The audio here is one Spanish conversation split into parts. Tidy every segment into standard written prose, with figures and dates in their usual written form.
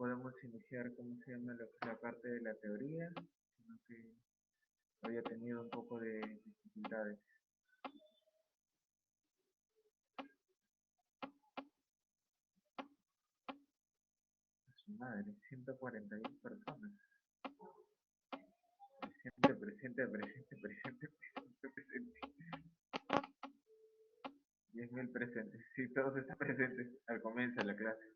podemos iniciar, ¿cómo se llama? Lo que es la parte de la teoría, sino que había tenido un poco de dificultades. Su madre, 141 personas. Presente, presente, presente, presente, presente, presente. 10.000 presentes. Sí, todos están presentes al comienzo de la clase.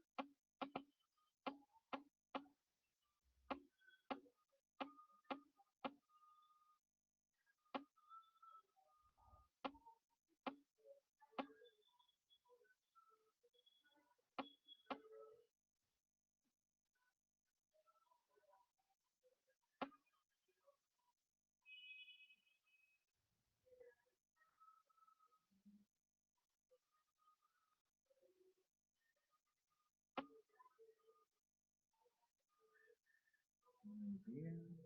Muy bien.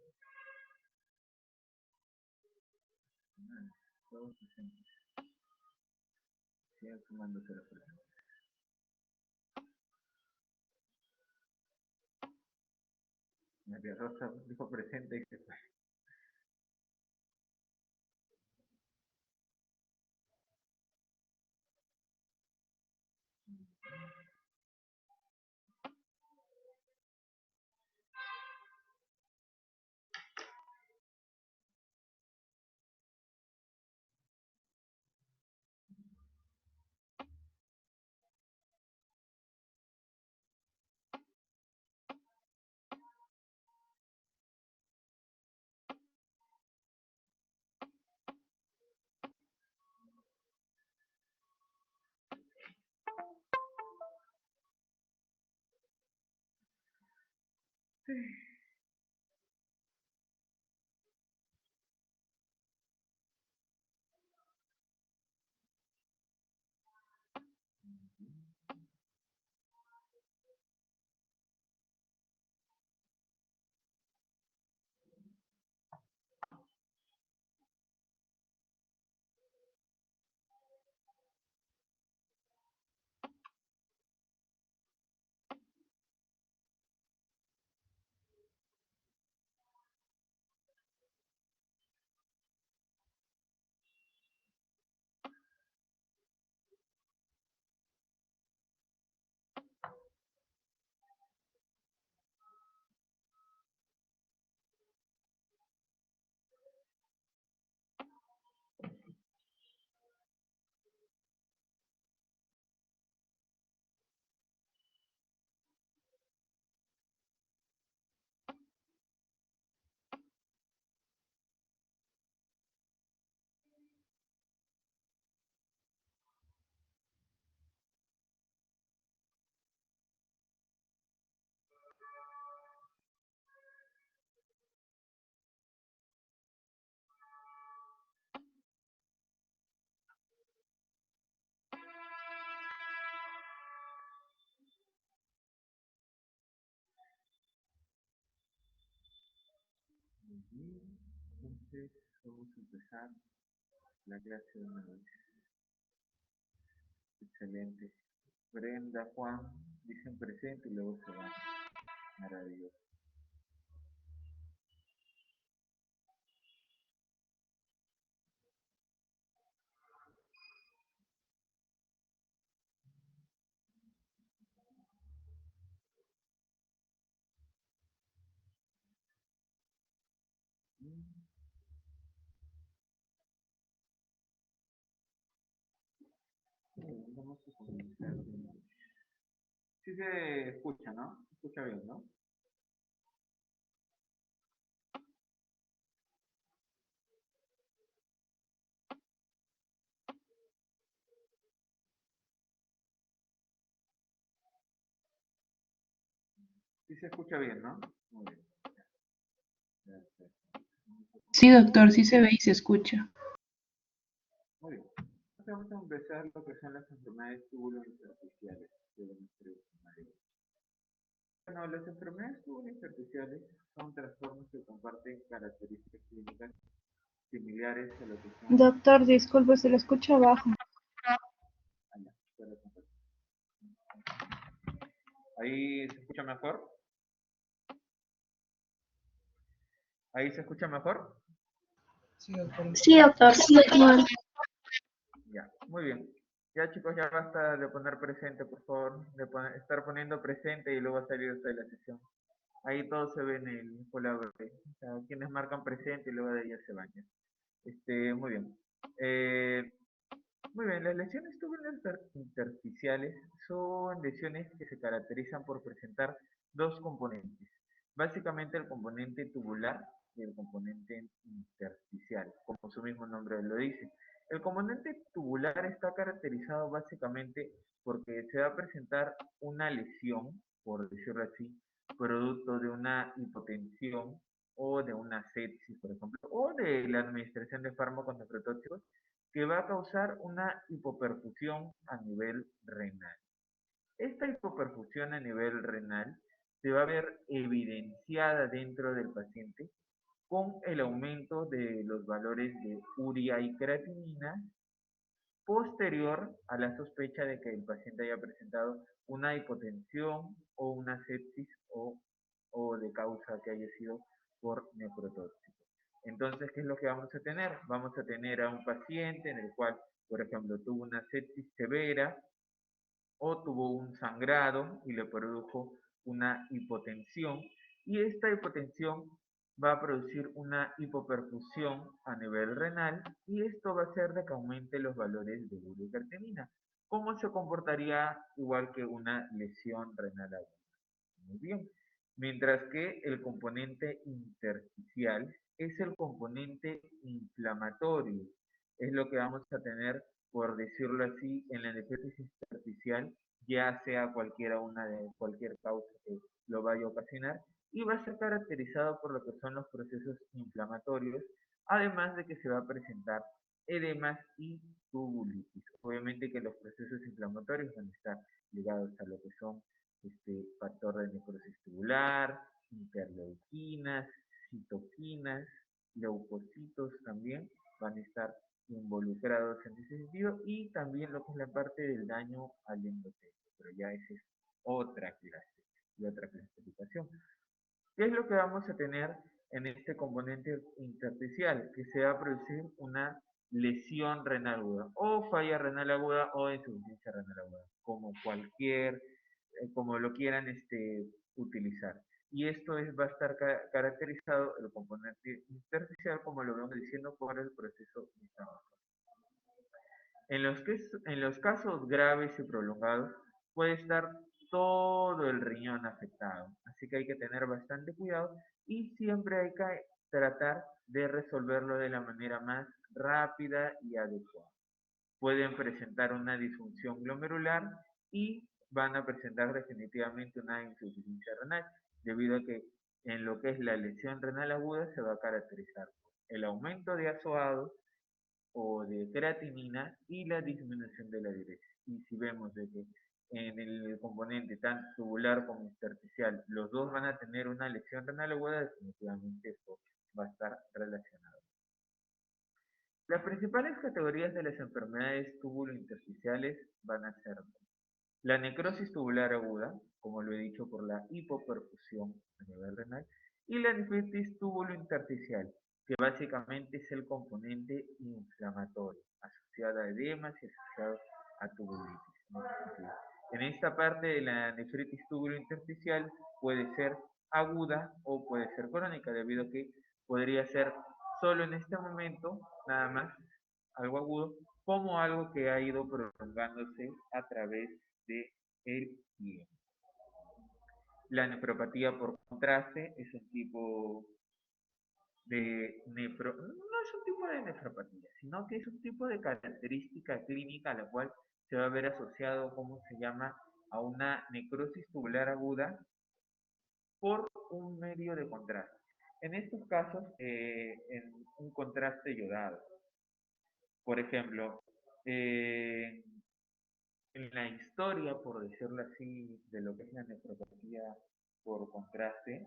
Todos presentes. Sigan sumándose la presente. María Rosa dijo presente y se fue. Sí. Muy bien. Entonces, vamos a empezar la clase de una vez. Excelente. Brenda, Juan, dicen presente y luego se van. Maravilloso. Bien, vamos a comenzar. Sí se escucha, ¿no? Se escucha bien, ¿no? Sí se escucha bien, ¿no? Muy bien. Perfecto. Sí, doctor, sí se ve y se escucha. Muy bien. Vamos a empezar lo que son las enfermedades tubulointersticiales de nuestro escenario. Bueno, las enfermedades tubulointersticiales son trastornos que comparten características clínicas similares a lo que son las... Doctor, disculpe, se lo escucha bajo. Ahí se escucha mejor. ¿Ahí se escucha mejor? Sí, doctor. Bueno, Ya, muy bien. Ya chicos, ya basta de poner presente, por favor, estar poniendo presente y luego salir de la sesión. Ahí todo se ve en el colabore. O sea, quienes marcan presente y luego de ahí ya se bañan. Muy bien. Eh, Muy bien, las lesiones tubulares intersticiales son lesiones que se caracterizan por presentar dos componentes. Básicamente el componente tubular y el componente intersticial, como su mismo nombre lo dice. El componente tubular está caracterizado básicamente porque se va a presentar una lesión, por decirlo así, producto de una hipotensión o de una sepsis, por ejemplo, o de la administración de fármacos nefrotóxicos que va a causar una hipoperfusión a nivel renal. Esta hipoperfusión a nivel renal se va a ver evidenciada dentro del paciente con el aumento de los valores de urea y creatinina posterior a la sospecha de que el paciente haya presentado una hipotensión o una sepsis o de causa que haya sido por nefrotóxico. Entonces, ¿qué es lo que vamos a tener? Vamos a tener a un paciente en el cual, por ejemplo, tuvo una sepsis severa o tuvo un sangrado y le produjo una hipotensión y esta hipotensión va a producir una hipoperfusión a nivel renal y esto va a hacer de que aumente los valores de ureocartenina. ¿Cómo se comportaría igual que una lesión renal aguda? Muy bien. Mientras que el componente intersticial es el componente inflamatorio. Es lo que vamos a tener, por decirlo así, en la nefritis intersticial, ya sea cualquier causa que lo vaya a ocasionar, y va a ser caracterizado por lo que son los procesos inflamatorios, además de que se va a presentar edemas y tubulitis. Obviamente que los procesos inflamatorios van a estar ligados a lo que son factor de necrosis tubular, interleuquinas, citoquinas, leucocitos también van a estar involucrados en ese sentido y también lo que es la parte del daño al endotelio, pero ya esa es otra clase y otra clasificación. ¿Qué es lo que vamos a tener en este componente intersticial? Que se va a producir una lesión renal aguda, o falla renal aguda o insuficiencia renal aguda, como lo quieran utilizar. Y esto va a estar caracterizado, el componente intersticial, como lo vemos diciendo, por el proceso inflamatorio. En los casos graves y prolongados puede estar todo el riñón afectado, así que hay que tener bastante cuidado y siempre hay que tratar de resolverlo de la manera más rápida y adecuada. Pueden presentar una disfunción glomerular y van a presentar definitivamente una insuficiencia renal, debido a que en lo que es la lesión renal aguda se va a caracterizar por el aumento de azoados o de creatinina y la disminución de la diuresis. Y si vemos de que en el componente tanto tubular como intersticial, los dos van a tener una lesión renal aguda, definitivamente esto va a estar relacionado. Las principales categorías de las enfermedades tubulointersticiales van a ser la necrosis tubular aguda, como lo he dicho, por la hipoperfusión a nivel renal, y la nefritis tubulointersticial, que básicamente es el componente inflamatorio, asociado a edemas y asociado a tubulitis. En esta parte de la nefritis tubulointersticial puede ser aguda o puede ser crónica, debido a que podría ser solo en este momento, nada más, algo agudo, como algo que ha ido prolongándose a través de el tiempo. La nefropatía por contraste es un tipo no es un tipo de nefropatía, sino que es un tipo de característica clínica a la cual se va a ver asociado, como se llama, a una necrosis tubular aguda por un medio de contraste. En estos casos, en un contraste yodado. Por ejemplo, en la historia, por decirlo así, de lo que es la nefropatía por contraste,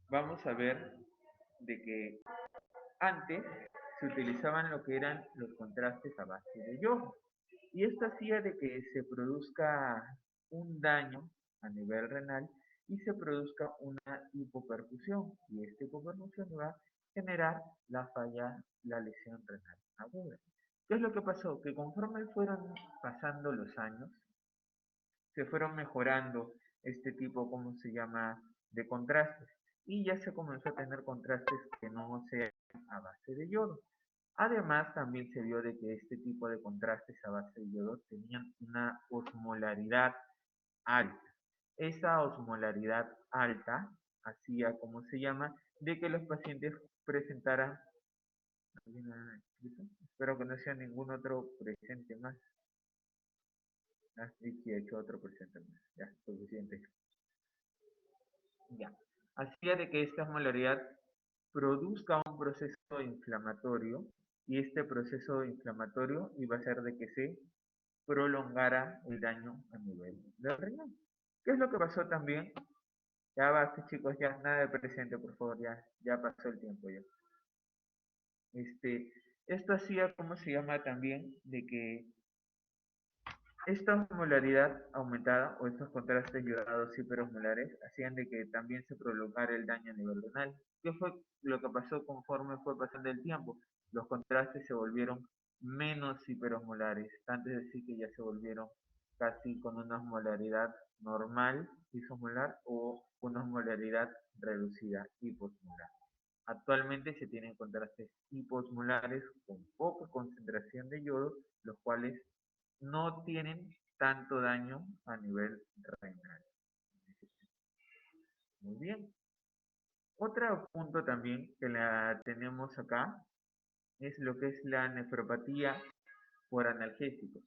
vamos a ver de que antes se utilizaban lo que eran los contrastes a base de yodo. Y esto hacía de que se produzca un daño a nivel renal y se produzca una hipoperfusión. Y esta hipoperfusión va a generar la falla, la lesión renal aguda. ¿Qué es lo que pasó? Que conforme fueron pasando los años, se fueron mejorando este tipo, ¿cómo se llama?, de contrastes. Y ya se comenzó a tener contrastes que no sean a base de yodo. Además, también se vio de que este tipo de contrastes a base de yodo tenían una osmolaridad alta. Esa osmolaridad alta hacía, ¿cómo se llama?, de que los pacientes presentaran, espero que no sea ningún otro presente más. Sí, he hecho otro presente más. Ya, suficiente. Ya. Hacía de que esta osmolaridad produzca un proceso inflamatorio y este proceso inflamatorio iba a hacer de que se prolongara el daño a nivel del riñón. ¿Qué es lo que pasó también? Ya basta, chicos, ya nada de presente, por favor, ya pasó el tiempo ya. Esto hacía, ¿cómo se llama también? De que esta osmolaridad aumentada o estos contrastes yodados hiperosmolares hacían de que también se prolongara el daño a nivel renal. ¿Qué fue lo que pasó conforme fue pasando el tiempo? Los contrastes se volvieron menos hiperosmolares, tanto es decir que ya se volvieron casi con una osmolaridad normal, isosmolar, o una osmolaridad reducida, hiposmolar. Actualmente se tienen contrastes hiposmolares con poca concentración de yodo, los cuales no tienen tanto daño a nivel renal. Muy bien. Otro punto también que la tenemos acá es lo que es la nefropatía por analgésicos.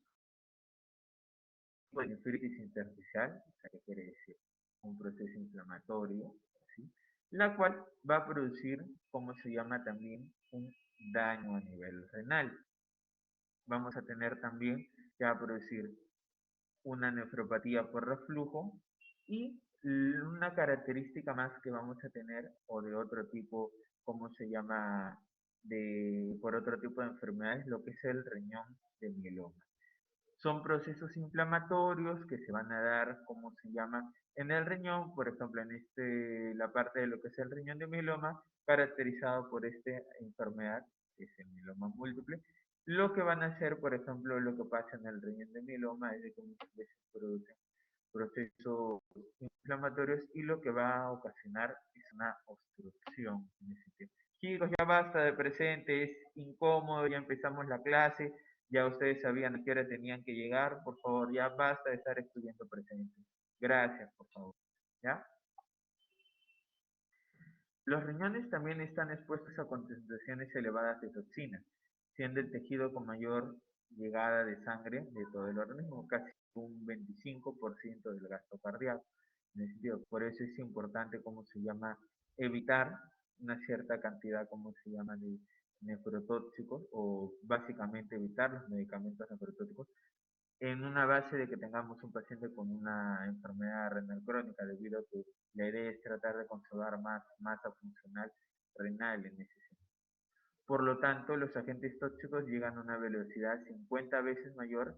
Bueno, nefritis intersticial, ¿qué quiere decir? Un proceso inflamatorio, ¿sí?, la cual va a producir, como se llama también, un daño a nivel renal. Vamos a tener también que va a producir una nefropatía por reflujo y una característica más que vamos a tener, o de otro tipo, ¿cómo se llama?, por otro tipo de enfermedades, lo que es el riñón de mieloma. Son procesos inflamatorios que se van a dar, ¿cómo se llama?, en el riñón, por ejemplo, en la parte de lo que es el riñón de mieloma, caracterizado por esta enfermedad, que es el mieloma múltiple. Lo que van a hacer, por ejemplo, lo que pasa en el riñón de mieloma es de que muchas veces producen procesos inflamatorios y lo que va a ocasionar es una obstrucción en ese tiempo. Chicos, ya basta de presente, es incómodo, ya empezamos la clase, ya ustedes sabían a qué hora tenían que llegar, por favor, ya basta de estar estudiando presente. Gracias, por favor. ¿Ya? Los riñones también están expuestos a concentraciones elevadas de toxinas, siendo el tejido con mayor llegada de sangre de todo el organismo, casi un 25% del gasto cardíaco. En ese sentido, por eso es importante, ¿cómo se llama?, evitar una cierta cantidad, ¿cómo se llama?, de nefrotóxicos, o básicamente evitar los medicamentos nefrotóxicos en una base de que tengamos un paciente con una enfermedad renal crónica, debido a que la idea es tratar de conservar más masa funcional renal en ese sentido. Por lo tanto, los agentes tóxicos llegan a una velocidad 50 veces mayor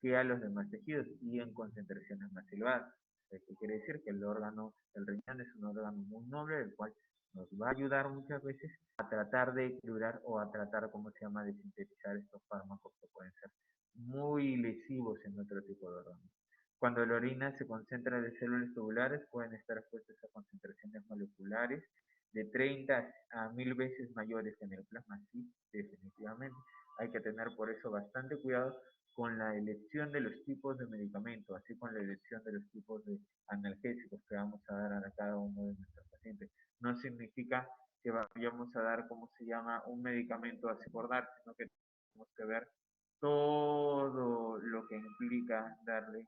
que a los demás tejidos y en concentraciones más elevadas. ¿Qué quiere decir? Que el riñón es un órgano muy noble, el cual nos va a ayudar muchas veces a tratar de equilibrar o a tratar, ¿cómo se llama?, de sintetizar estos fármacos que pueden ser muy lesivos en otro tipo de órganos. Cuando la orina se concentra de células tubulares, pueden estar expuestas a concentraciones moleculares de 30 a 1000 veces mayores que en el plasma. Sí, definitivamente. Hay que tener por eso bastante cuidado con la elección de los tipos de medicamentos, así con la elección de los tipos de analgésicos que vamos a dar a cada uno de nuestros pacientes. No significa que vayamos a dar, ¿cómo se llama?, un medicamento así por dar, sino que tenemos que ver todo lo que implica darle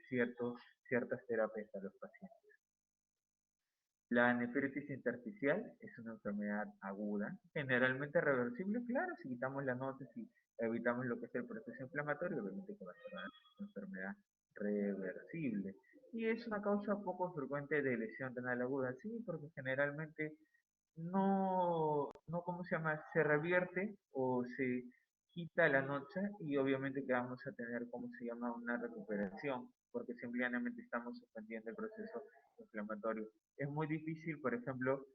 ciertas terapias a los pacientes. La nefritis intersticial es una enfermedad aguda, generalmente reversible, claro, si quitamos la notis y evitamos lo que es el proceso inflamatorio, obviamente que va a ser una enfermedad reversible. Y es una causa poco frecuente de lesión renal aguda, sí, porque generalmente no, ¿cómo se llama?, se revierte o se quita la noche y obviamente que vamos a tener, ¿cómo se llama?, una recuperación, porque simplemente estamos suspendiendo el proceso inflamatorio inflamatorio. Es muy difícil, por ejemplo,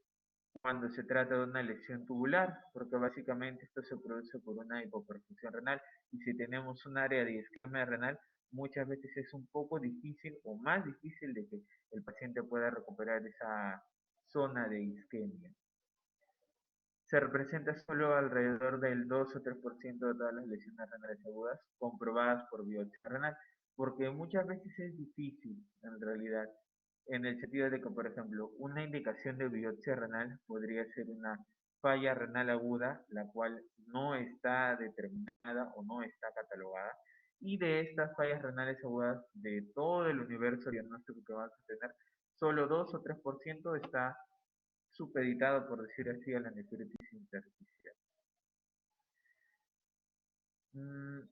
cuando se trata de una lesión tubular, porque básicamente esto se produce por una hipoperfusión renal y si tenemos un área de isquemia renal, muchas veces es un poco difícil o más difícil de que el paciente pueda recuperar esa zona de isquemia. Se representa solo alrededor del 2 o 3% de todas las lesiones renales agudas comprobadas por biopsia renal, porque muchas veces es difícil en realidad, en el sentido de que, por ejemplo, una indicación de biopsia renal podría ser una falla renal aguda, la cual no está determinada o no está catalogada, y de estas fallas renales agudas, de todo el universo diagnóstico que vamos a tener, solo 2 o 3% está supeditado, por decir así, a la nefritis intersticial.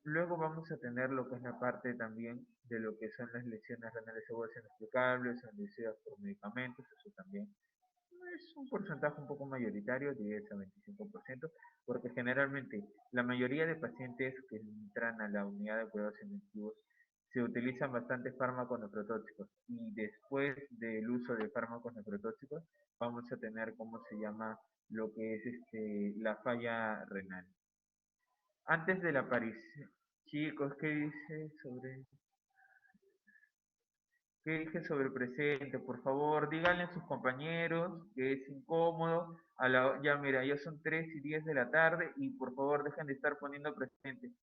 Luego vamos a tener lo que es la parte también de lo que son las lesiones renales agudas inexplicables, inducidas por medicamentos, eso también es un porcentaje un poco mayoritario, 10 a 25%, porque generalmente la mayoría de pacientes que entran a la unidad de cuidados intensivos se utilizan bastantes fármacos nefrotóxicos y después del uso de fármacos nefrotóxicos vamos a tener, ¿cómo se llama? Lo que es la falla renal. Antes de la aparición, chicos, ¿qué dije sobre el presente? Por favor, díganle a sus compañeros que es incómodo. Ya, mira, ya son 3 y 10 de la tarde y por favor dejen de estar poniendo presente.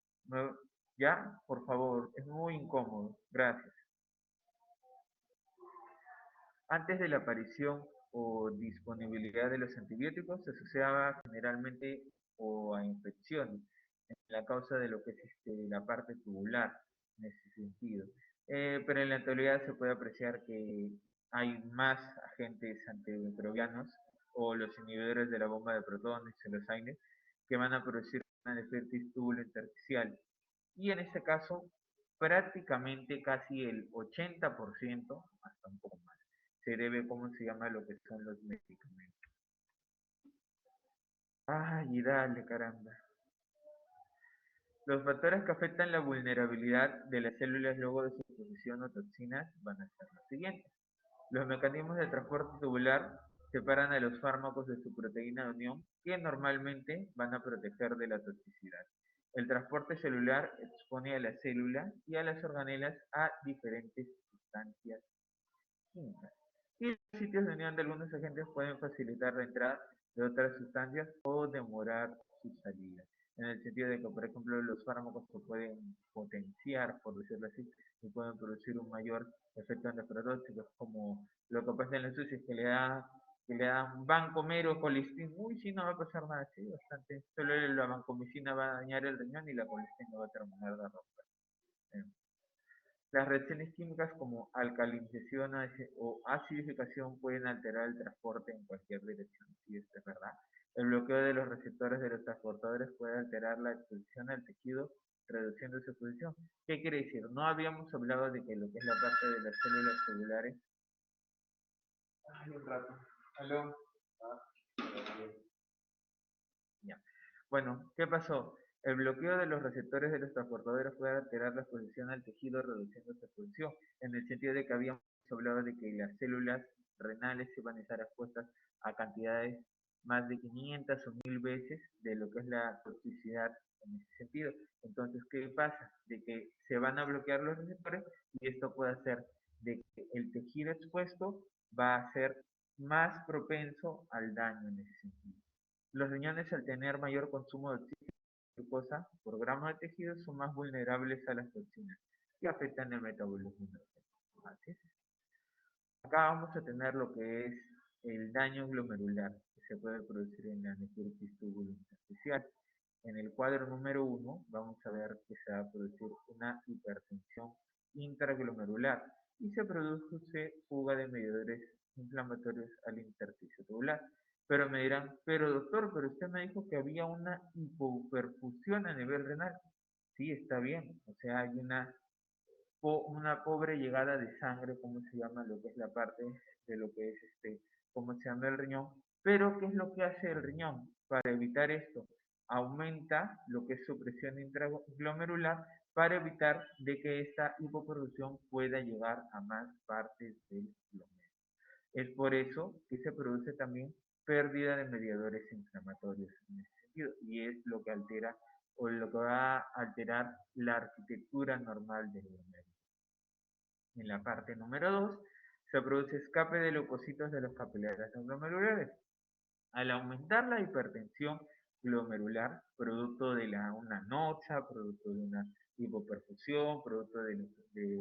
¿Ya? Por favor, es muy incómodo. Gracias. Antes de la aparición o disponibilidad de los antibióticos se asociaba generalmente o a infecciones, en la causa de lo que es la parte tubular, en ese sentido. Pero en la actualidad se puede apreciar que hay más agentes antimicrobianos o los inhibidores de la bomba de protones, los AINES, que van a producir una nefritis tubulointersticial. Y en este caso, prácticamente casi el 80%, hasta un poco más, se debe, ¿cómo se llama? Lo que son los medicamentos. Ay, dale, caramba. Los factores que afectan la vulnerabilidad de las células luego de su exposición a toxinas van a ser los siguientes. Los mecanismos de transporte tubular separan a los fármacos de su proteína de unión que normalmente van a proteger de la toxicidad. El transporte celular expone a la célula y a las organelas a diferentes sustancias químicas. Y los sitios de unión de algunos agentes pueden facilitar la entrada de otras sustancias o demorar su salida. En el sentido de que, por ejemplo, los fármacos se pueden potenciar, por decirlo así, y pueden producir un mayor efecto nefrotóxico, como lo que pasa en los sucios, que le dan vancomero, colistina. Uy, sí, no va a pasar nada, sí, bastante. Solo la vancomicina va a dañar el riñón y la colistina va a terminar de romper. Las reacciones químicas como alcalinización o acidificación pueden alterar el transporte en cualquier dirección, sí, esto es verdad. El bloqueo de los receptores de los transportadores puede alterar la exposición al tejido, reduciendo su exposición. ¿Qué quiere decir? No habíamos hablado de que lo que es la parte de las células celulares. Ay, un rato. ¿Aló? Ya. Bueno, ¿qué pasó? El bloqueo de los receptores de los transportadores puede alterar la exposición al tejido reduciendo su exposición, en el sentido de que habíamos hablado de que las células renales se van a estar expuestas a cantidades más de 500 o 1000 veces de lo que es la toxicidad en ese sentido. Entonces, ¿qué pasa? De que se van a bloquear los receptores y esto puede hacer de que el tejido expuesto va a ser más propenso al daño en ese sentido. Los riñones, al tener mayor consumo de oxígeno y glucosa por gramo de tejido, son más vulnerables a las toxinas y afectan el metabolismo. ¿Así? Acá vamos a tener lo que es el daño glomerular que se puede producir en la nefritis tubulointersticial. En el cuadro número 1 vamos a ver que se va a producir una hipertensión intraglomerular y se produce fuga de mediadores inflamatorios al intersticio tubular. Pero me dirán, pero doctor, pero usted me dijo que había una hipoperfusión a nivel renal. Sí, está bien, o sea, hay una pobre llegada de sangre, como se llama lo que es la parte de lo que es cómo se llama el riñón. Pero, ¿qué es lo que hace el riñón? Para evitar esto, aumenta lo que es su presión intraglomerular para evitar de que esta hipoproducción pueda llegar a más partes del glomérulo. Es por eso que se produce también pérdida de mediadores inflamatorios en ese sentido, y es lo que altera o lo que va a alterar la arquitectura normal del glomérulo. En la parte número 2 se produce escape de leucocitos de los capilares glomerulares. Al aumentar la hipertensión glomerular, producto de una noxa, producto de una hipoperfusión, producto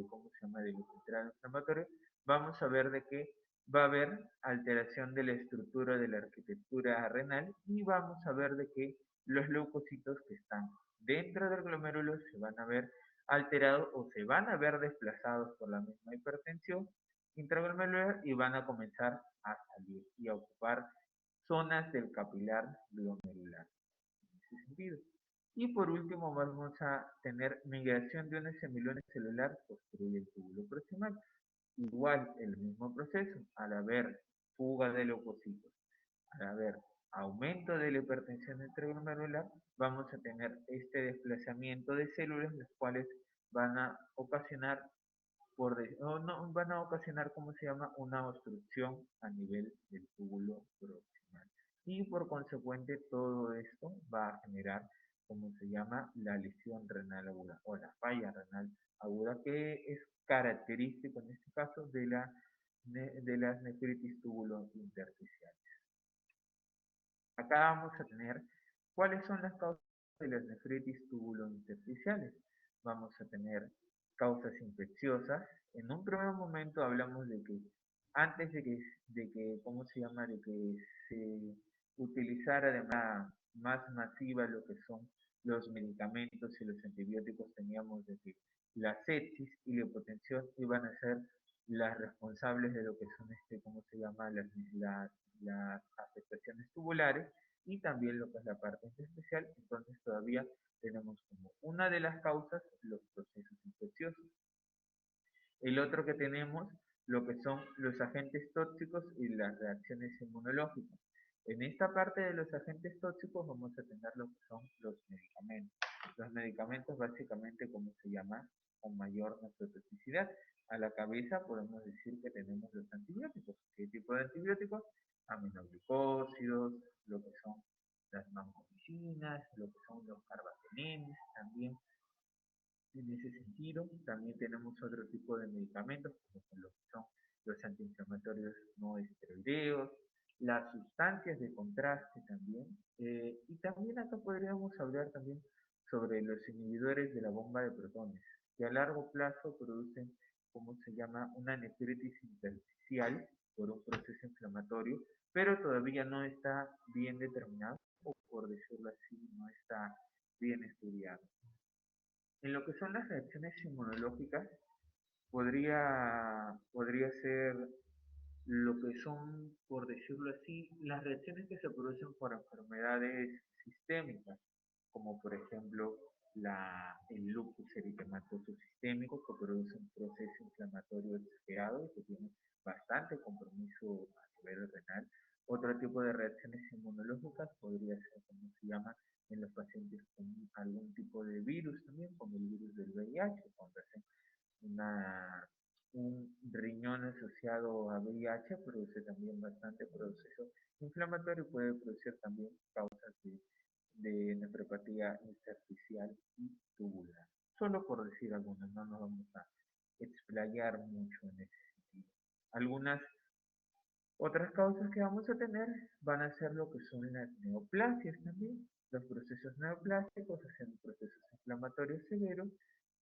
¿cómo se llama?, del infiltrado inflamatorio, vamos a ver de que va a haber alteración de la estructura de la arquitectura renal y vamos a ver de que los leucocitos que están dentro del glomérulo se van a ver alterados o se van a ver desplazados por la misma hipertensión intraglomerular y van a comenzar a salir y a ocupar zonas del capilar glomerular en ese sentido. Y por último vamos a tener migración de una semiluna celular que obstruye el túbulo proximal. Igual el mismo proceso, al haber fuga de leucocitos, al haber aumento de la hipertensión intraglomerular, vamos a tener este desplazamiento de células, las cuales van a ocasionar van a ocasionar, ¿cómo se llama?, una obstrucción a nivel del túbulo proximal. Y por consecuente todo esto va a generar, ¿cómo se llama?, la lesión renal aguda o la falla renal aguda, que es característico en este caso de las nefritis túbulo intersticiales. Acá vamos a tener cuáles son las causas de las nefritis túbulo intersticiales. Vamos a tener causas infecciosas. En un primer momento hablamos de que antes de que ¿cómo se llama?, de que se utilizara de manera más masiva lo que son los medicamentos y los antibióticos, teníamos de que la sepsis y la hipotensión iban a ser las responsables de lo que son ¿cómo se llama?, las afectaciones tubulares y también lo que es la parte especial. Entonces todavía tenemos como una de las causas los procesos infecciosos. El otro que tenemos lo que son los agentes tóxicos y las reacciones inmunológicas. En esta parte de los agentes tóxicos vamos a tener lo que son los medicamentos. Los medicamentos básicamente, ¿cómo se llama?, con mayor nefrotoxicidad. A la cabeza podemos decir que tenemos los antibióticos. ¿Qué tipo de antibióticos? Aminoglucósidos, lo que son las vancomicinas, lo que son los carbapenems también. En ese sentido, también tenemos otro tipo de medicamentos, como lo que son los antiinflamatorios no esteroideos, las sustancias de contraste también, y también acá podríamos hablar también sobre los inhibidores de la bomba de protones, que a largo plazo producen, ¿cómo se llama?, una nefritis intersticial por un proceso inflamatorio, pero todavía no está bien determinado, o por decirlo así, no está bien estudiado. En lo que son las reacciones inmunológicas, podría ser lo que son, por decirlo así, las reacciones que se producen por enfermedades sistémicas, como por ejemplo el lupus eritematoso sistémico, que produce un proceso inflamatorio exagerado y que tiene bastante compromiso a nivel renal. Otro tipo de reacciones inmunológicas podría ser, como se llama, en los pacientes con algún tipo de virus también, como el virus del VIH, cuando hacen un riñón asociado a VIH, produce también bastante proceso inflamatorio y puede producir también causas de nefropatía intersticial y tubular. Solo por decir algunas, no nos vamos a explayar mucho en ese sentido. Algunas otras causas que vamos a tener van a ser lo que son las neoplasias también. Los procesos neoplásicos hacen procesos inflamatorios severos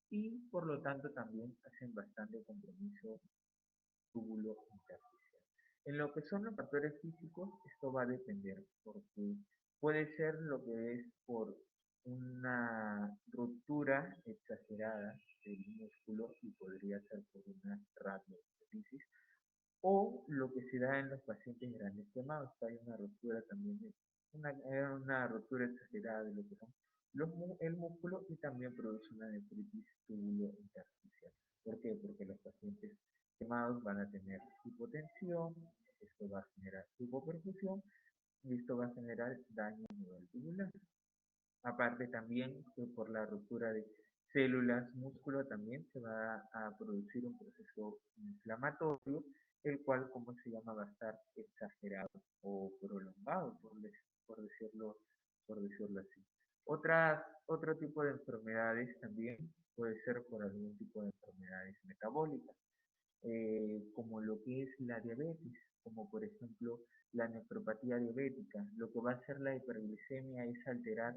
y por lo tanto también hacen bastante compromiso túbulo intersticial. En lo que son los factores físicos, esto va a depender, porque puede ser lo que es por una ruptura exagerada del músculo y podría ser por una radiocefalitis, o lo que se da en los pacientes grandes quemados, que hay una ruptura también, una ruptura exagerada de lo que son el músculo y también produce una nefritis túbulo intersticial. ¿Por qué? Porque los pacientes quemados van a tener hipotensión, esto va a generar hipoperfusión y esto va a generar daño a nivel tubular. Aparte también que por la ruptura de células músculo también se va a producir un proceso inflamatorio el cual, ¿cómo se llama?, va a estar exagerado o prolongado, por decirlo, por decirlo así. Otro tipo de enfermedades también puede ser por algún tipo de enfermedades metabólicas, como lo que es la diabetes, como por ejemplo la nefropatía diabética. Lo que va a hacer la hiperglicemia es alterar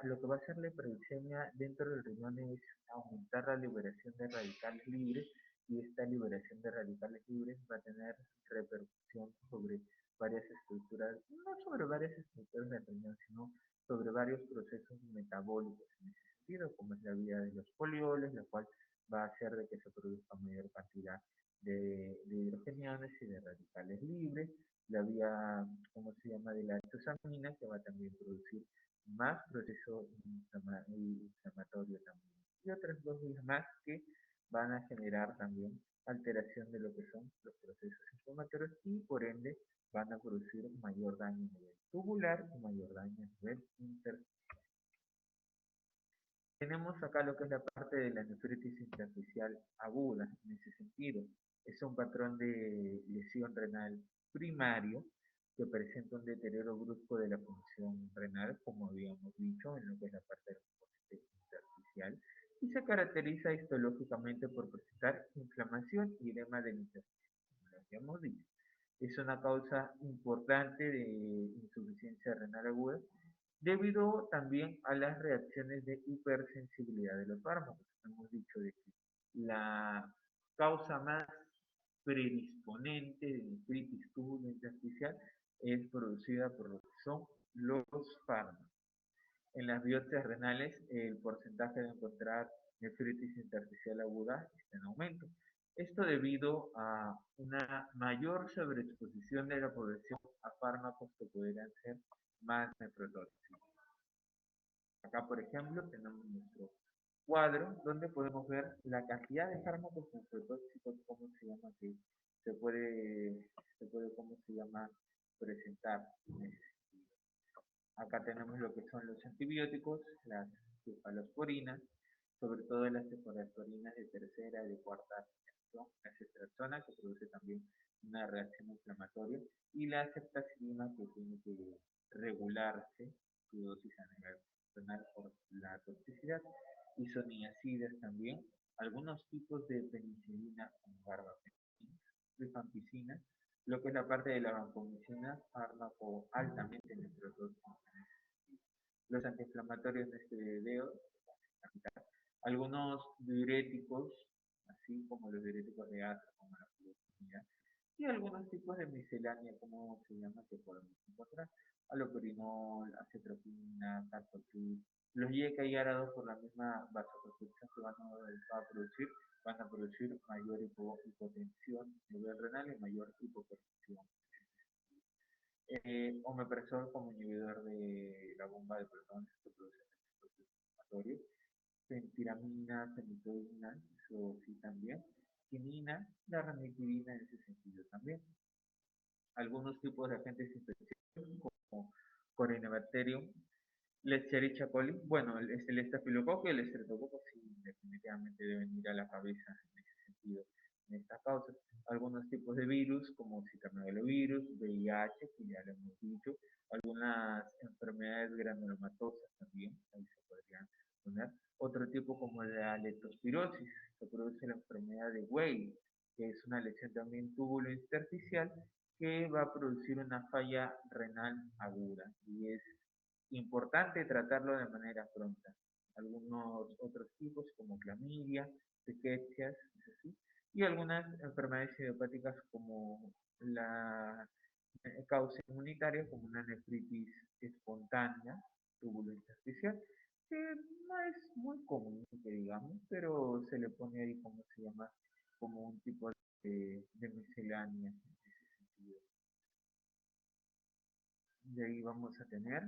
lo que va a hacer la hiperglicemia dentro del riñón es aumentar la liberación de radicales libres, y esta liberación de radicales libres va a tener repercusión sobre varias estructuras, no sobre varias estructuras del riñón, sino sobre varios procesos metabólicos en ese sentido, como es la vía de los polioles, la cual va a hacer de que se produzca mayor cantidad de hidrogeniones y de radicales libres, la vía, ¿cómo se llama?, de la exosamina, que va a también producir más proceso inflamatorio también. Y otras dos vías más que van a generar también alteración de lo que son los procesos inflamatorios, y por ende van a producir mayor daño a nivel tubular y mayor daño a nivel intersticial. Tenemos acá lo que es la parte de la nefritis intersticial aguda. En ese sentido, es un patrón de lesión renal primario que presenta un deterioro brusco de la función renal, como habíamos dicho, en lo que es la parte del componente intersticial, y se caracteriza histológicamente por presentar inflamación y edema del intestino, como lo habíamos dicho. Es una causa importante de insuficiencia renal aguda, debido también a las reacciones de hipersensibilidad de los fármacos. Hemos dicho de que la causa más predisponente de nefritis tubulointersticial es producida por lo que son los fármacos. En las biopsias renales, el porcentaje de encontrar nefritis intersticial aguda está en aumento. Esto debido a una mayor sobreexposición de la población a fármacos que pudieran ser más nefrotóxicos. Acá, por ejemplo, tenemos nuestro cuadro donde podemos ver la cantidad de fármacos nefrotóxicos, cómo se llama, que cómo se llama, presentar. Acá tenemos lo que son los antibióticos, las cefalosporinas, sobre todo las cefalosporinas de tercera y de cuarta generación, la ceftriaxona, que produce también una reacción inflamatoria, y la ceftazidima, que tiene que regularse su dosis a nivel renal por la toxicidad, isoniacidas también, algunos tipos de penicilina con garbapentina, rifampicina, lo que es la parte de la vancomicina, fármaco altamente nefrotóxico. Los antiinflamatorios de este video, algunos diuréticos, así como los diuréticos de asa, como la fluoxamina, y algunos tipos de miscelánea, como se llama, que podemos encontrar: allopurinol, acetropina, captopril. Los YECA y ARA2, por la misma vasoconstricción que van a producir mayor hipotensión a nivel renal y mayor hipoperfusión. Omeprazol, como inhibidor de la bomba de protones, que produce efectos inflamatorios. Fentiramina, fenitoína, eso sí también. Quinina, la ranitidina en ese sentido también. Algunos tipos de agentes infecciosos como Corynebacterium, Escherichia coli, bueno, el estafilococo y el estreptococo sí definitivamente deben ir a la cabeza en ese sentido, en estas causas. Algunos tipos de virus como citomegalovirus, VIH, que ya lo hemos dicho, algunas enfermedades granulomatosas también, ahí se podrían poner. Otro tipo como la leptospirosis, que produce la enfermedad de Weil, que es una lesión también tubulointersticial que va a producir una falla renal aguda, y es importante tratarlo de manera pronta. Algunos otros tipos como clamidia, riquecias, ¿sí?, y algunas enfermedades idiopáticas como la causa inmunitaria, como una nefritis espontánea tubulointersticial, que no es muy común, que digamos, pero se le pone ahí, como se llama, como un tipo de miscelánea en ese sentido. De ahí vamos a tener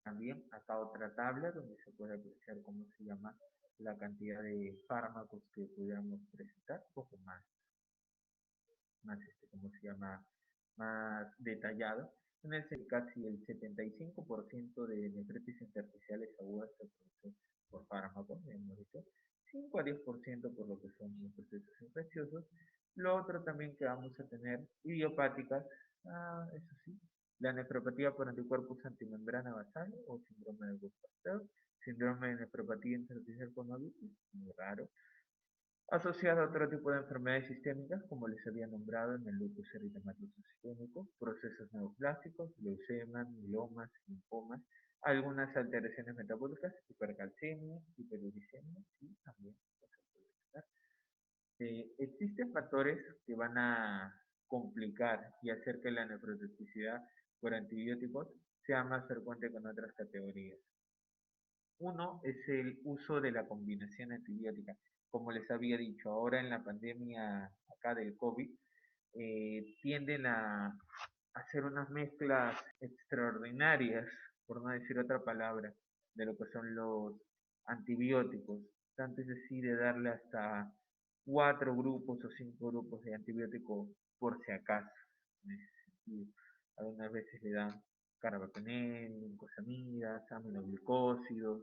también acá otra tabla donde se puede apreciar, cómo se llama, la cantidad de fármacos que pudiéramos presentar, un poco cómo se llama, más detallado. En el casi el 75% de nefritis intersticiales agudas se produce por fármacos, hemos dicho. 5 a 10% por lo que son los procesos infecciosos. Lo otro también que vamos a tener idiopáticas, eso sí, la nefropatía por anticuerpos antimembrana basal o síndrome de Busch-Pasteur, síndrome de nefropatía intersticial con ovitis, muy raro, asociado a otro tipo de enfermedades sistémicas, como les había nombrado en el lupus eritematoso sistémico, procesos neoplásicos, leucemia, mielomas, linfomas, algunas alteraciones metabólicas, hipercalcemia, hiperuricemia y también existen factores que van a complicar y hacer que la nefrotoxicidad por antibióticos sea más frecuente con otras categorías. Uno es el uso de la combinación antibiótica. Como les había dicho, ahora en la pandemia acá del COVID, tienden a hacer unas mezclas extraordinarias, por no decir otra palabra, de lo que son los antibióticos. Tanto es decir, de darle hasta 4 grupos o 5 grupos de antibiótico por si acaso. En ese sentido, algunas veces le dan carbapenel, glucosamidas, aminoglucósidos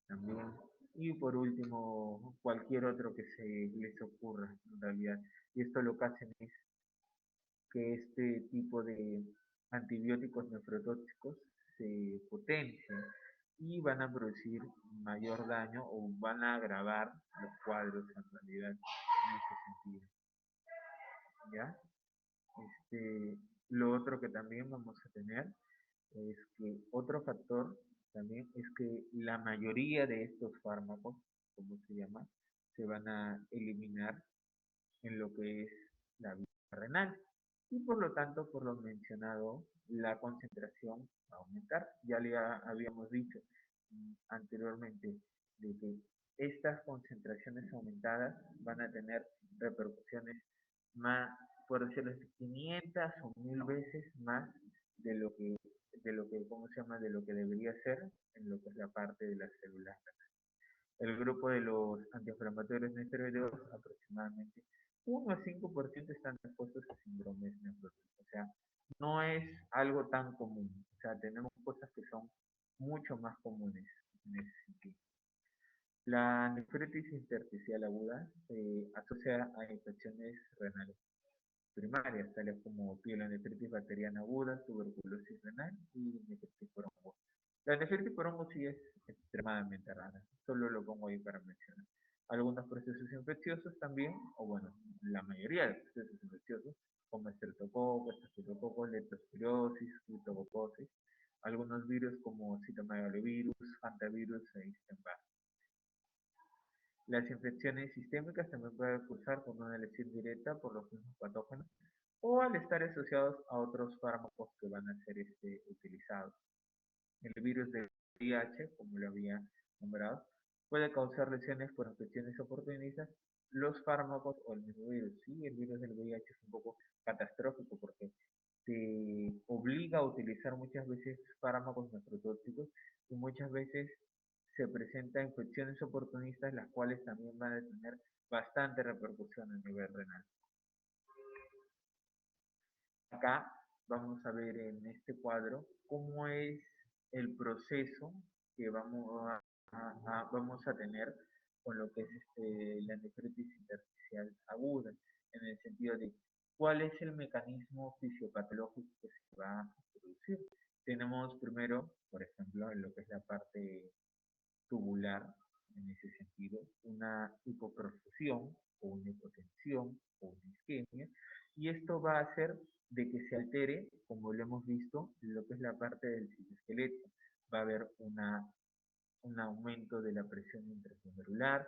también. Y por último, cualquier otro que se les ocurra en realidad. Y esto lo que hacen es que este tipo de antibióticos nefrotóxicos se potencien y van a producir mayor daño o van a agravar los cuadros en realidad en ese sentido. ¿Ya? Lo otro que también vamos a tener es que otro factor también es que la mayoría de estos fármacos, como se llama, se van a eliminar en lo que es la vía renal y por lo tanto, por lo mencionado, la concentración va a aumentar. Ya le habíamos dicho anteriormente de que estas concentraciones aumentadas van a tener repercusiones más, por decirlo así, 500 o 1000 veces más ¿cómo se llama? De lo que debería ser en lo que es la parte de las células. El grupo de los antiinflamatorios no esteroideos, aproximadamente 1 a 5% están expuestos a síndromes nefróticos. O sea, no es algo tan común. O sea, tenemos cosas que son mucho más comunes en ese sentido. La nefritis intersticial aguda se asocia a infecciones renales primarias, tales como pielonefritis bacteriana aguda, tuberculosis renal y nefritis por hongo. La nefritis por hongo sí es extremadamente rara, solo lo pongo ahí para mencionar. Algunos procesos infecciosos también, o bueno, la mayoría de procesos infecciosos, como estreptococos, estafilococos, leptospirosis, criptococosis, algunos virus como citomegalovirus, hantavirus e Epstein-Barr. Las infecciones sistémicas también pueden cursar con una lesión directa por los mismos patógenos o al estar asociados a otros fármacos que van a ser utilizados. El virus del VIH, como lo había nombrado, puede causar lesiones por infecciones oportunistas, los fármacos o el mismo virus. Sí, el virus del VIH es un poco catastrófico porque te obliga a utilizar muchas veces fármacos nefrotóxicos y muchas veces se presentan infecciones oportunistas, las cuales también van a tener bastante repercusión a nivel renal. Acá vamos a ver en este cuadro cómo es el proceso que vamos a tener con lo que es la nefritis intersticial aguda, en el sentido de cuál es el mecanismo fisiopatológico que se va a producir. Tenemos primero, por ejemplo, en lo que es la parte tubular, en ese sentido, una hipoperfusión o una hipotensión o una isquemia, y esto va a hacer de que se altere, como lo hemos visto, lo que es la parte del citoesqueleto. Va a haber un aumento de la presión intraglomerular,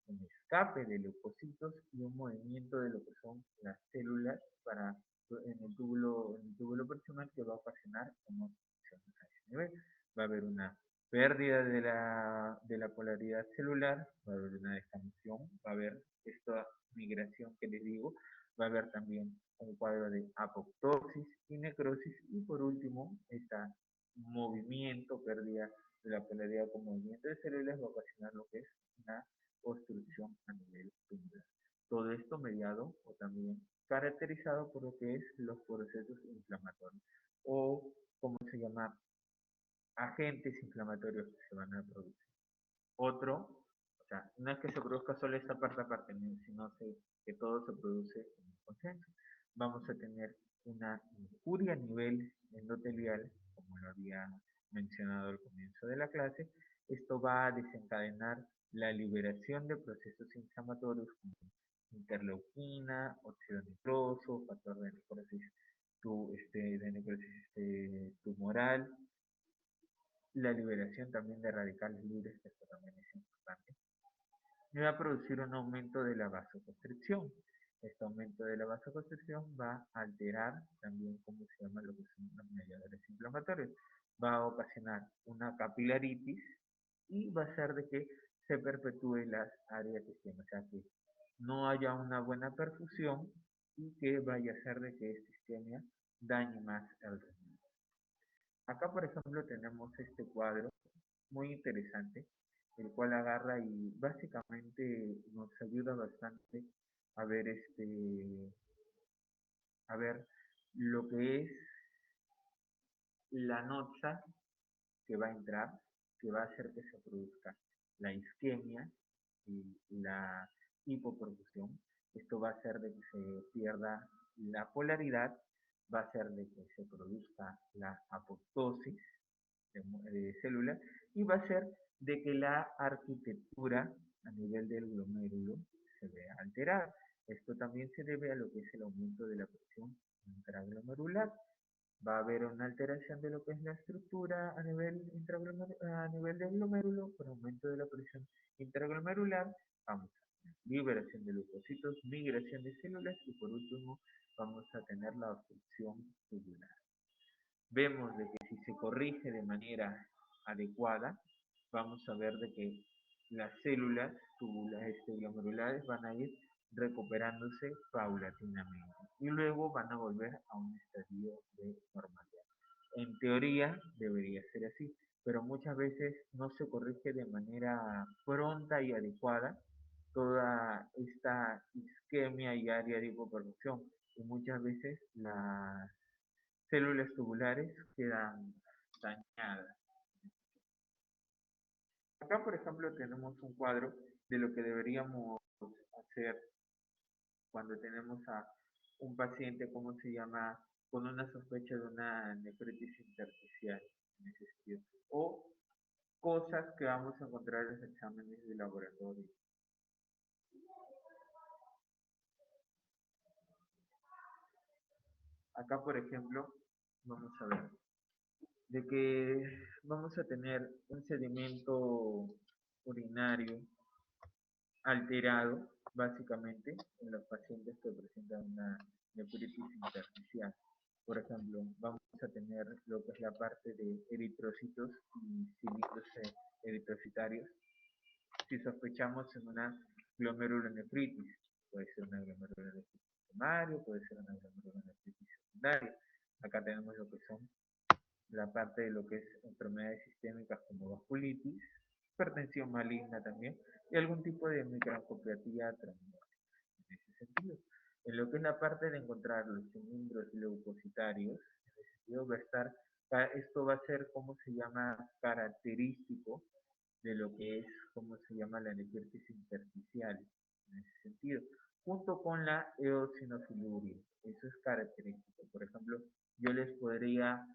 un escape de leucocitos y un movimiento de lo que son las células en el túbulo proximal que va a ocasionar una obstrucción a ese nivel. Va a haber una pérdida de la polaridad celular, va a haber una descamación, va a haber esta migración que les digo, va a haber también un cuadro de apoptosis y necrosis y por último, este movimiento, pérdida de la polaridad con movimiento de células va a ocasionar lo que es una obstrucción a nivel tubular. Todo esto mediado o también caracterizado por lo que es los procesos inflamatorios o como se llama agentes inflamatorios que se van a producir. Otro O sea, no es que se produzca solo esta parte aparte, sino que todo se produce en consenso. Vamos a tener una injuria a nivel endotelial, como lo había mencionado al comienzo de la clase. Esto va a desencadenar la liberación de procesos inflamatorios como interleuquina, óxido nitroso, factor de necrosis, tumoral, la liberación también de radicales libres, que esto también es importante, y va a producir un aumento de la vasoconstricción. Este aumento de la vasoconstricción va a alterar también, ¿cómo se llama?, lo que son los mediadores inflamatorios. Va a ocasionar una capilaritis y va a hacer de que se perpetúe las áreas de isquemia, o sea que no haya una buena perfusión y que vaya a hacer de que esta isquemia dañe más el riñón. Acá, por ejemplo, tenemos este cuadro muy interesante, el cual agarra y básicamente nos ayuda bastante a ver lo que es la noxa que va a entrar, que va a hacer que se produzca la isquemia y la hipoperfusión. Esto va a hacer de que se pierda la polaridad, va a hacer de que se produzca la apoptosis de células y va a ser de que la arquitectura a nivel del glomérulo se vea alterada. Esto también se debe a lo que es el aumento de la presión intraglomerular. Va a haber una alteración de lo que es la estructura a nivel del glomérulo, por aumento de la presión intraglomerular, vamos a tener liberación de leucocitos, migración de células y por último vamos a tener la obstrucción tubular. Vemos de que si se corrige de manera adecuada, vamos a ver de que las células glomerulares van a ir recuperándose paulatinamente y luego van a volver a un estadio de normalidad. En teoría debería ser así, pero muchas veces no se corrige de manera pronta y adecuada toda esta isquemia y área de hipoperfusión y muchas veces las células tubulares quedan dañadas. Acá, por ejemplo, tenemos un cuadro de lo que deberíamos hacer cuando tenemos a un paciente, ¿cómo se llama?, con una sospecha de una nefritis intersticial, en ese sentido. O cosas que vamos a encontrar en los exámenes de laboratorio. Acá, por ejemplo, vamos a ver de que vamos a tener un sedimento urinario alterado, básicamente, en los pacientes que presentan una nefritis intersticial. Por ejemplo, vamos a tener lo que es la parte de eritrocitos y cilindros eritrocitarios. Si sospechamos en una glomerulonefritis, puede ser una glomerulonefritis primaria, puede ser una glomerulonefritis secundaria. Acá tenemos lo que son la parte de lo que es enfermedades sistémicas como vasculitis, hipertensión maligna también, y algún tipo de microangiopatía traumática. En ese sentido, en lo que es la parte de encontrar los cilindros leucocitarios, en ese sentido va a estar, esto va a ser, ¿cómo se llama?, característico de lo que es, ¿cómo se llama?, la nefritis intersticial, en ese sentido, junto con la eosinofiluria. Eso es característico. Por ejemplo, yo les podría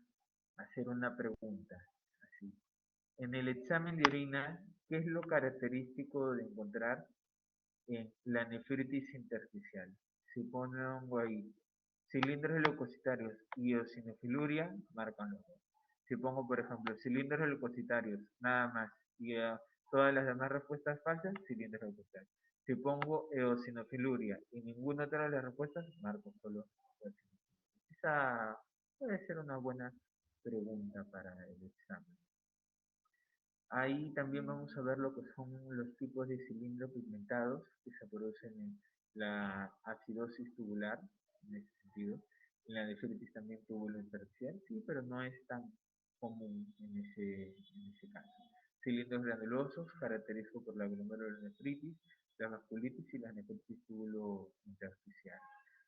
hacer una pregunta, así. En el examen de orina, ¿qué es lo característico de encontrar en la nefritis intersticial? Si pongo ahí cilindros leucocitarios y eosinofiluria, marcan los dos. Si pongo, por ejemplo, cilindros leucocitarios, nada más, y todas las demás respuestas falsas, cilindros leucocitarios. Si pongo eosinofiluria y ninguna otra de las respuestas, marco solo eosinofiluria. Esa puede ser una buena pregunta para el examen. Ahí también vamos a ver lo que son los tipos de cilindros pigmentados que se producen en la acidosis tubular, en ese sentido. En la nefritis también tubulointersticial, sí, pero no es tan común en ese caso. Cilindros granulosos, característicos por la glomerulonefritis, la vasculitis y la nefritis tubulointersticial.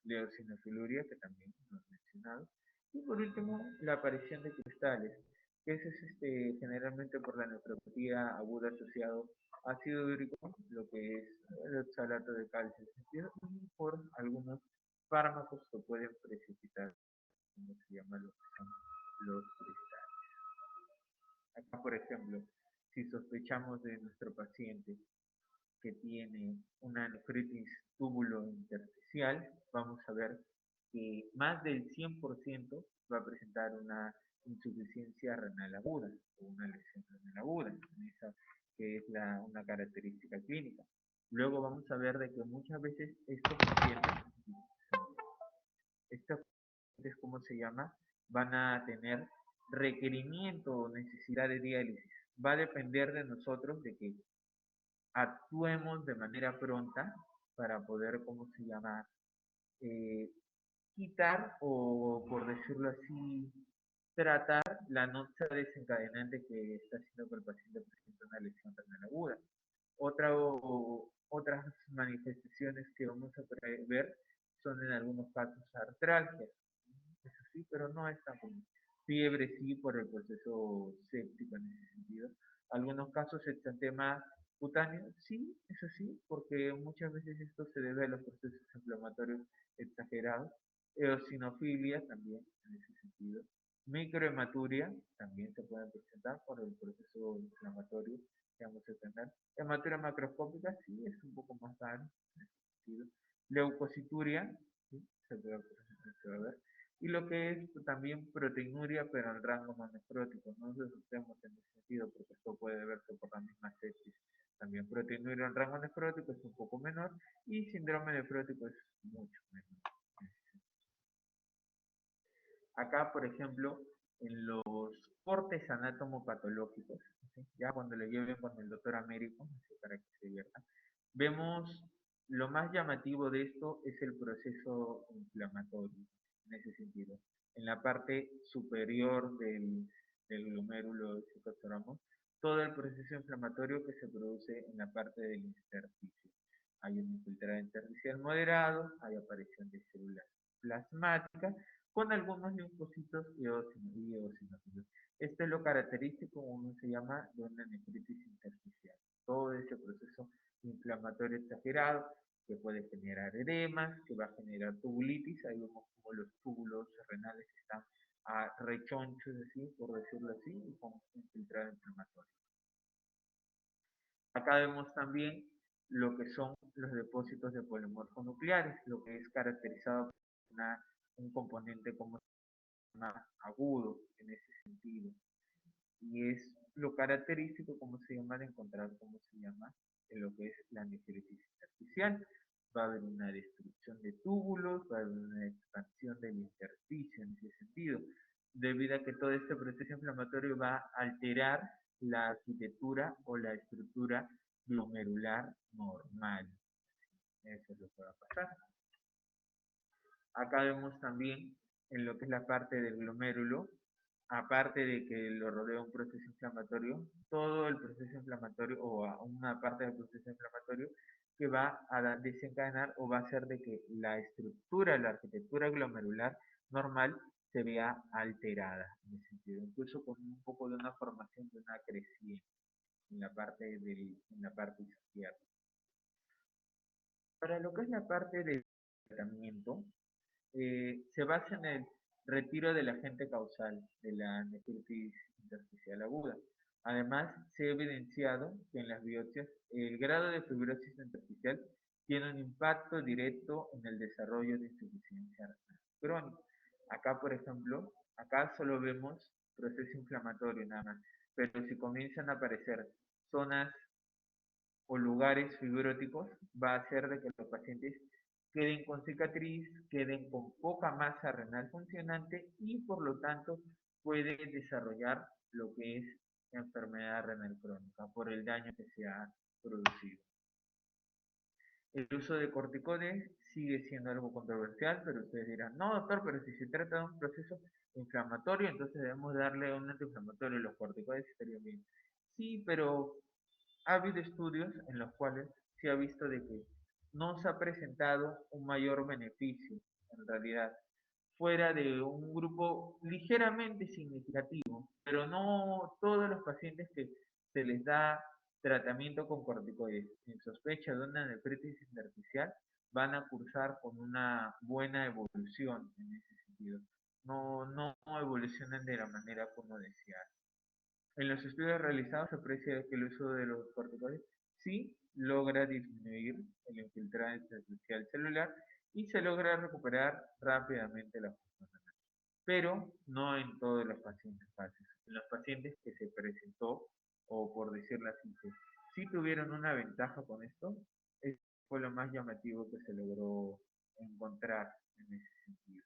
La eosinofiluria, que también lo he mencionado. Y por último, la aparición de cristales. que es generalmente por la nefropatía aguda asociado a ácido úrico, lo que es el oxalato de calcio, y por algunos fármacos que pueden precipitar, como se llama lo que son los cristales. Acá, por ejemplo, si sospechamos de nuestro paciente que tiene una nefritis túbulo intersticial, vamos a ver que más del 100% va a presentar una insuficiencia renal aguda o una lesión renal aguda, esa que es una característica clínica. Luego vamos a ver de que muchas veces estos pacientes, ¿cómo se llama? Van a tener requerimiento o necesidad de diálisis. Va a depender de nosotros de que actuemos de manera pronta para poder, ¿cómo se llama? Eh, quitar o, por decirlo así, tratar la nota desencadenante que está haciendo que el paciente presente una lesión renal aguda. Otras manifestaciones que vamos a ver son en algunos casos artralgias, eso sí, pero no es tan común. Fiebre sí por el proceso séptico en ese sentido. Algunos casos exantema cutáneo, sí, eso sí, porque muchas veces esto se debe a los procesos inflamatorios exagerados. Eosinofilia también en ese sentido. Microhematuria también se pueden presentar por el proceso inflamatorio que vamos a tener. Hematuria macroscópica sí es un poco más raro en ese sentido. Leucocituria, sí, se puede ver. Y lo que es también proteinuria, pero en rango no nefrótico. No nos asustemos en ese sentido, porque esto puede verse por la misma sepsis. También proteinuria en rango nefrótico es un poco menor y síndrome nefrótico es mucho menor. Acá, por ejemplo, en los cortes anatomopatológicos, ¿sí? Ya cuando le lleven con el doctor Américo, para que se vierta, vemos lo más llamativo de esto es el proceso inflamatorio, en ese sentido. En la parte superior del glomérulo de citocromo, todo el proceso inflamatorio que se produce en la parte del intersticio. Hay un infiltrado intersticial moderado, hay aparición de células plasmáticas, con algunos linfocitos y eosinófilos. Esto es lo característico, como se llama, de una nefritis intersticial. Todo ese proceso inflamatorio exagerado que puede generar edemas, que va a generar tubulitis, ahí vemos como los túbulos renales están a rechonchos, así, por decirlo así, y con infiltrado inflamatorio. Acá vemos también lo que son los depósitos de polimorfos nucleares, lo que es caracterizado por un componente como más agudo en ese sentido. Y es lo característico, como se llama, de encontrar, como se llama, en lo que es la nefritis intersticial. Va a haber una destrucción de túbulos, va a haber una expansión del intersticio en ese sentido, debido a que todo este proceso inflamatorio va a alterar la arquitectura o la estructura glomerular normal. Eso es lo que va a pasar. Acá vemos también en lo que es la parte del glomérulo, aparte de que lo rodea un proceso inflamatorio, todo el proceso inflamatorio o una parte del proceso inflamatorio que va a desencadenar o va a hacer de que la estructura, la arquitectura glomerular normal se vea alterada, en ese sentido, incluso con un poco de una formación de una creciente en la parte izquierda. Para lo que es la parte del tratamiento, se basa en el retiro del agente causal de la nefritis intersticial aguda. Además, se ha evidenciado que en las biopsias el grado de fibrosis intersticial tiene un impacto directo en el desarrollo de insuficiencia renal crónica. Acá, por ejemplo, acá solo vemos proceso inflamatorio nada más, pero si comienzan a aparecer zonas o lugares fibróticos, va a hacer de que los pacientes queden con cicatriz, queden con poca masa renal funcionante y por lo tanto puede desarrollar lo que es enfermedad renal crónica por el daño que se ha producido. El uso de corticoides sigue siendo algo controversial, pero ustedes dirán, no doctor, pero si se trata de un proceso inflamatorio, entonces debemos darle un antiinflamatorio, los corticoides estarían bien. Sí, pero ha habido estudios en los cuales se ha visto de que no se ha presentado un mayor beneficio, en realidad, fuera de un grupo ligeramente significativo, pero no todos los pacientes que se les da tratamiento con corticoides en sospecha de una nefritis intersticial van a cursar con una buena evolución en ese sentido. No evolucionan de la manera como desear. En los estudios realizados se aprecia que el uso de los corticoides sí logra disminuir el infiltrado intersticial celular y se logra recuperar rápidamente la función renal, pero no en todos los pacientes fáciles. En los pacientes que se presentó, o por decirlo así, que sí tuvieron una ventaja con esto, fue lo más llamativo que se logró encontrar en ese sentido.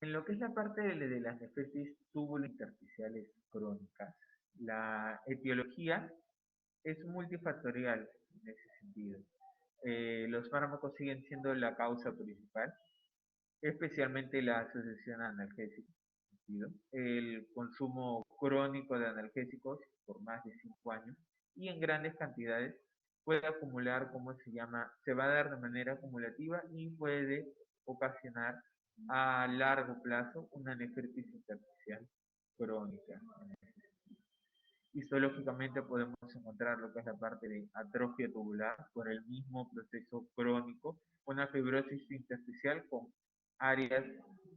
En lo que es la parte de las nefritis túbulo-intersticiales crónicas, la etiología es multifactorial en ese sentido. Los fármacos siguen siendo la causa principal, especialmente la asociación analgésica. El consumo crónico de analgésicos por más de 5 años y en grandes cantidades puede acumular, como se llama, se va a dar de manera acumulativa y puede ocasionar a largo plazo una nefritis intersticial crónica. Histológicamente podemos encontrar lo que es la parte de atrofia tubular por el mismo proceso crónico, una fibrosis intersticial con áreas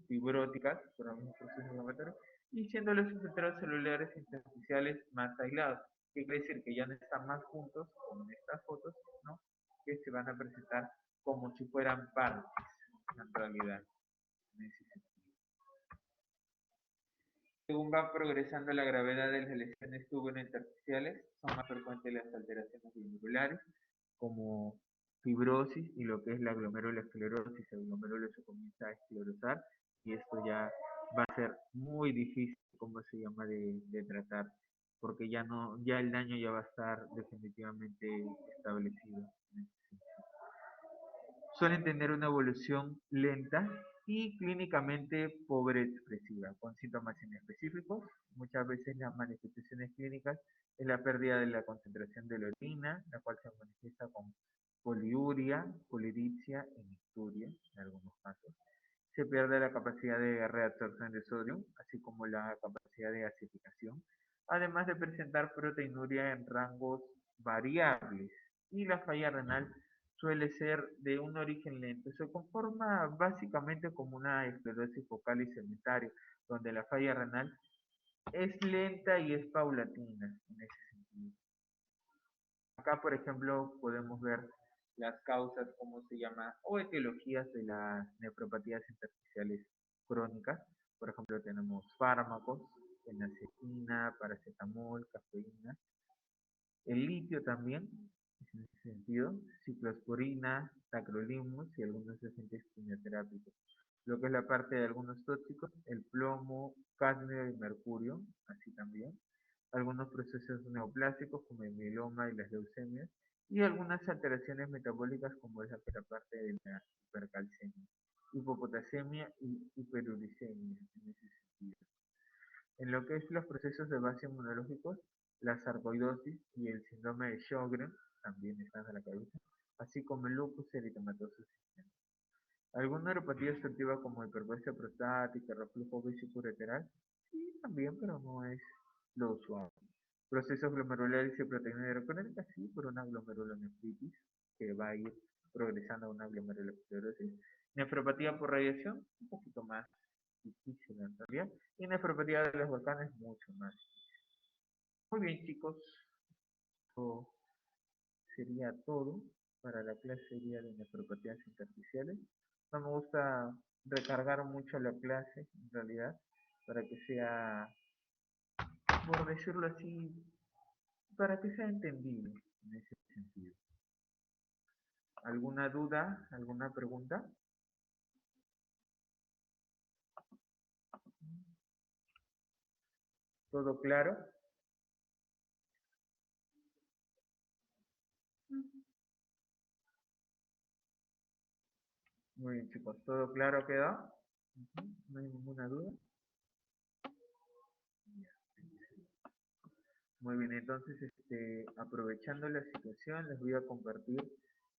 fibróticas por el mismo proceso inflamatorio, y siendo los infiltrados celulares intersticiales más aislados, que quiere decir que ya no están más juntos, como en estas fotos, ¿no? Que se van a presentar como si fueran partes, en realidad. Según va progresando la gravedad de las lesiones tubulointersticiales, son más frecuentes las alteraciones glomerulares, como fibrosis y lo que es la glomerulosclerosis. El glomerulo se comienza a esclerosar y esto ya va a ser muy difícil, como se llama, de tratar, porque ya el daño ya va a estar definitivamente establecido. Suelen tener una evolución lenta y clínicamente pobre expresiva, con síntomas inespecíficos. Muchas veces las manifestaciones clínicas es la pérdida de la concentración de la orina, la cual se manifiesta con poliuria, polidipsia y micturia en algunos casos. Se pierde la capacidad de reabsorción de sodio, así como la capacidad de acidificación, además de presentar proteinuria en rangos variables. Y la falla renal suele ser de un origen lento. Se conforma básicamente como una esclerosis focal y sedentaria, donde la falla renal es lenta y es paulatina en ese sentido. Acá, por ejemplo, podemos ver las causas, ¿cómo se llama? O etiologías de las nefropatías intersticiales crónicas. Por ejemplo, tenemos fármacos, fenacetina, paracetamol, cafeína, el litio también, en ese sentido, ciclosporina, tacrolimus y algunos agentes quimioterápicos. Lo que es la parte de algunos tóxicos, el plomo, cadmio y mercurio, así también. Algunos procesos neoplásicos como el mieloma y las leucemias, y algunas alteraciones metabólicas como es la parte de la hipercalcemia, hipopotasemia y hiperuricemia en ese sentido. En lo que es los procesos de base inmunológicos, la sarcoidosis y el síndrome de Sjögren también están a la cabeza, así como el lupus eritematoso sistémico. Alguna neuropatía obstructiva como hiperplasia prostática, reflujo vesicoureteral, sí, también, pero no es lo usual. Procesos glomerulares y proteína hidrocronética, sí, por una glomerulonefritis, que va a ir progresando a una glomerulosclerosis. Nefropatía por radiación, un poquito más difícil en realidad. Y nefropatía de los volcanes, mucho más. Muy bien, chicos. Esto sería todo para la clase de nefropatías intersticiales. No me gusta recargar mucho la clase, en realidad, para que sea, por decirlo así, para que sea entendible en ese sentido. ¿Alguna duda? ¿Alguna pregunta? ¿Todo claro? Muy bien, chicos. ¿Todo claro quedó? ¿No hay ninguna duda? Muy bien, entonces aprovechando la situación, les voy a compartir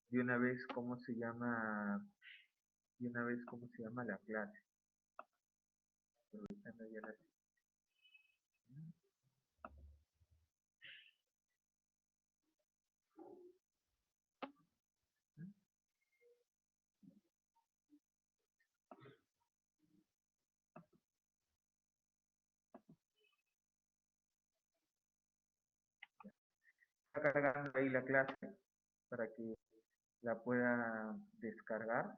de una vez cómo se llama de una vez cómo se llama la clase. Aprovechando ya la... Está cargando ahí la clase para que la pueda descargar.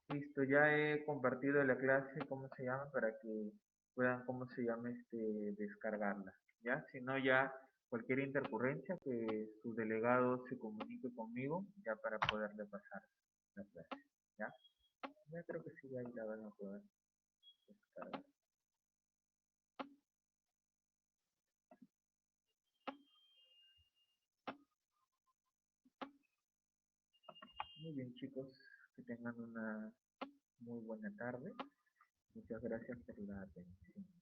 Listo, ya he compartido la clase, ¿cómo se llama? Para que puedan, ¿cómo se llama? Descargarla, ¿ya? Si no, ya cualquier intercurrencia que su delegado se comunique conmigo, ya para poderle pasar la clase, ¿ya? Ya creo que sí, ahí la van a poder descargar. Muy bien, chicos, que tengan una muy buena tarde. Muchas gracias por la atención.